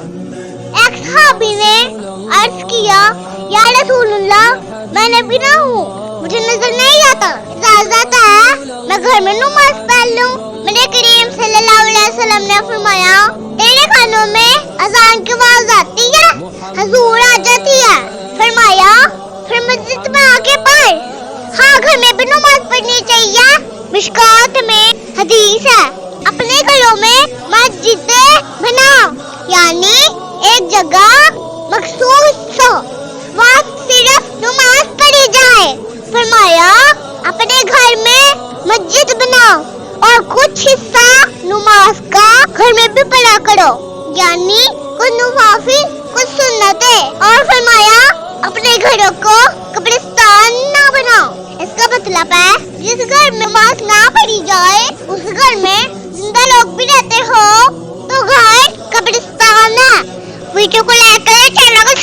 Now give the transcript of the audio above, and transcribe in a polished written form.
एक सहाबी ने अर्ज किया, या रसूलुल्लाह, मैं नबी ना हूँ, मुझे नजर नहीं आता, इजाजत है मैं घर में नमाज पढ़ लूं? मेरे करीम सल्लल्लाहु अलैहि वसल्लम ने फरमाया, तेरे कानों में अजान की आवाज आती है, हुजूर आ जाती है। फरमाया, फिर मस्जिद में आके पढ़। हाँ, घर में भी नमाज पढ़नी चाहिए। मिशकात में हदीस है, अपने घरों में मस्जिदें बनाओ, यानी एक जगह मखसूस हो, वहाँ सिर्फ नमाज पढ़ी जाए। फरमाया, अपने घर में मस्जिद बनाओ और कुछ हिस्सा नमाज का घर में भी पढ़ा करो, यानी कुछ नवाफिल कुछ सुन्नतें। और फरमाया, अपने घरों को कब्रिस्तान ना बनाओ। इसका मतलब है जिस घर में नमाज ना पढ़ी जाए उस घर में जिंदा लोग भी रहते हो तो घर कब्रिस्तान है। वीडियो को लाइक करें, चैनल को